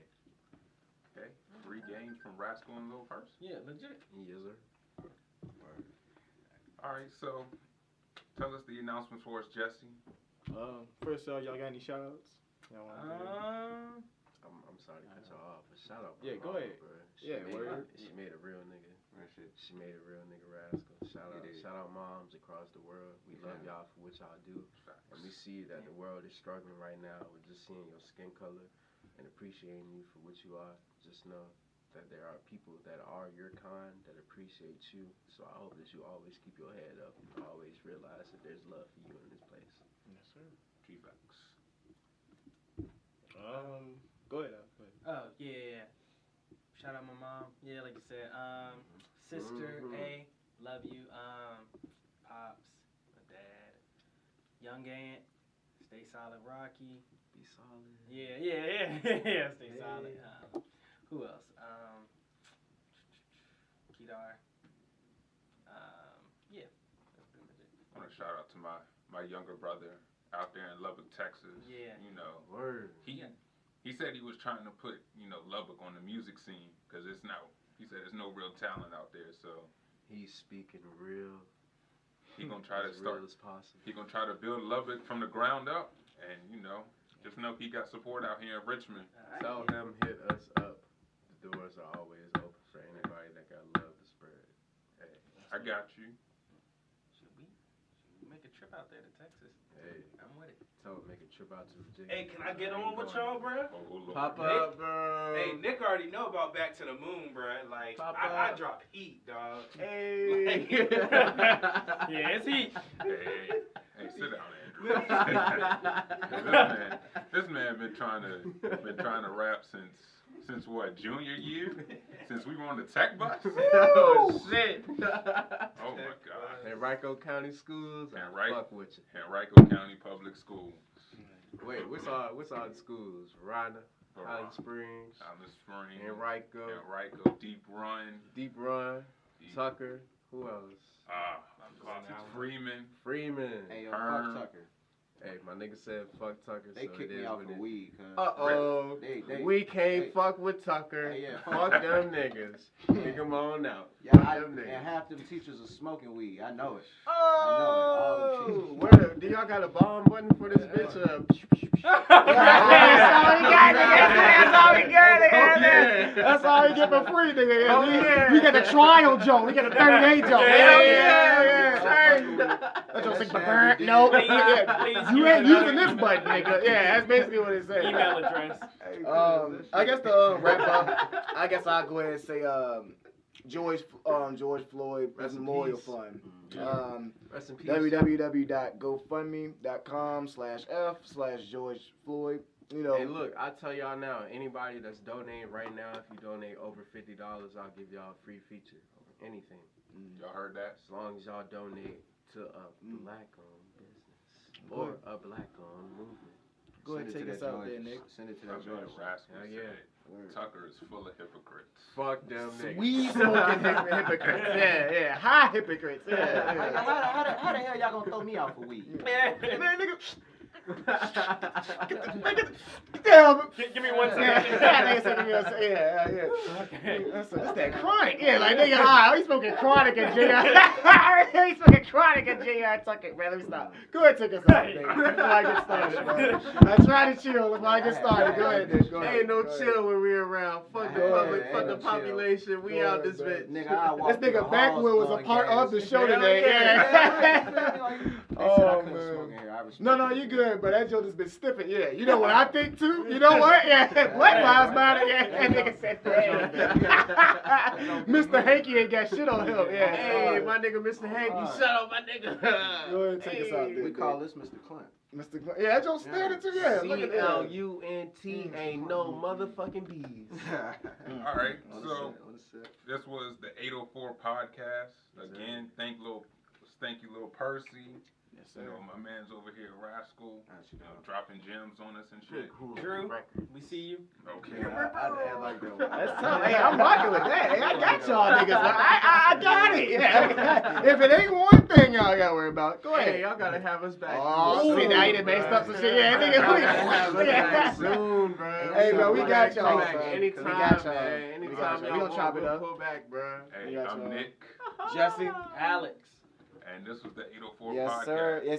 Okay, 3 games from Rascal and Lil Percy? Yeah, legit. Yes, sir. Alright, so tell us the announcements for us, Jesse. First y'all got any shout-outs? I'm sorry to cut y'all off, but shout out. Yeah, go ahead. Bro. She made a real nigga. She made a real nigga Rascal. Shout out moms across the world. We love y'all for what y'all do. And we see that the world is struggling right now with just seeing your skin color and appreciating you for what you are. Just know that there are people that are your kind that appreciate you. So I hope that you always keep your head up and always realize that there's love for you in this place. Yes, sir. G-Facts. Go ahead. Oh, yeah. Shout out my mom. Yeah, like you said. Sister, A, love you. Pops, my dad. Young Aunt, stay solid, Rocky. Be solid. Yeah, stay solid. Who else? Kedar. Yeah, that's pretty much it. I want to shout out to my younger brother out there in Lubbock, Texas. Yeah. You know, Word. He said he was trying to put, Lubbock on the music scene because he said there's no real talent out there, so he's speaking real. He gonna try to start. Real as possible. He gonna try to build Lubbock from the ground up, and just know he got support out here in Richmond. Tell him hit us up. The doors are always open for anybody that got love to spread. Hey, I got you. Should we make a trip out there to Texas? Hey, I'm with it. Tell him make a trip out to Virginia. Hey, can I get on with y'all, bro? Oh, Lord. Pop up, bro. Hey, Nick already know about Back to the Moon, bro. Like, I drop heat, dog. Hey. Yeah, it's heat. Hey, sit down, Andrew. this man been trying to rap since what, junior year? Since we were on the tech bus? Oh shit! Oh my God! Henrico County Schools, fuck with you. Henrico County Public Schools. Wait, what's all the schools? Rhonda, Holly Springs, Henrico, Deep Run, Tucker. Who else? Freeman. Hey, yo, fuck Tucker. Hey, my nigga said fuck Tucker. They kicked me out for weed. We can't fuck with Tucker. Fuck them niggas. Kick them on out. Yeah, and half them teachers are smoking weed. I know it. Oh, do y'all got a bomb button for this bitch? That's all we got, nigga. That's all we got. That's all we get for free, nigga. We get the trial joke. We get a 38 joke. That's just like no. You ain't using this button, nigga. Yeah, that's basically what it says. Email address. I guess to wrap up, I guess I'll go ahead and say George Floyd Memorial Fund. Rest in peace. www.gofundme.com/F/George Floyd. You know. Hey, look, I tell y'all now, anybody that's donating right now, if you donate over $50, I'll give y'all a free feature over anything. Y'all heard that? As long as y'all donate to a black-owned business or a black-owned movement. Go ahead and take us out there, Nick. Send it to that George. Rascal Tucker is full of hypocrites. Fuck them niggas. Weed smoking hypocrites. Yeah. High hypocrites. Yeah. How the hell y'all gonna throw me out for weed? Man, nigga. Damn. Give me 1 second. Yeah. Okay. That's that chronic. Yeah, like nigga, he's smoking chronic and JR. He's smoking chronic and JR Tucker. Man, let me stop. Go ahead, take us out, nigga. Before I get started, bro. I try to chill before I get started. Go ahead, Nick. Ain't no chill when we around. Fuck the public, fuck the population. We out this bitch. Nigga, this nigga Backwood was a part of the show today. Yeah. Oh man. No, you good, but that joke has been stiffing. Yeah, you know what I think too. You know what? Yeah, Black Lives Matter. Yeah, that nigga said that. Mr. Hanky ain't got shit on him. Yeah. Hey, my nigga, Mr. Hanky, shut up, my nigga. Go ahead and take us out there. We call this Mr. Clint. Mr. Clint. Yeah, that joke standing too. Yeah, look at that. CLUNT ain't no motherfucking bees. All right, so this was the 804 podcast. Again, thank you, little Percy. Yes, sir. You know, my man's over here, Rascal, dropping gems on us and shit. Drew, we see you. Okay. I like that one. That's tough. Hey, I'm rocking with that. Hey, I got y'all niggas. I got it. Yeah. If it ain't one thing y'all got to worry about, go ahead. Hey, y'all gotta have us back. Oh, see, now you done messed up some shit. Yeah, nigga. Have us back soon, bro. Hey, bro, we got y'all. Anytime, we got y'all. man. Anytime We gonna chop it up. Pull back, bro. Hey, I'm Nick. Jesse. Alex. And this was the 804 Yes, podcast. sir. Yes,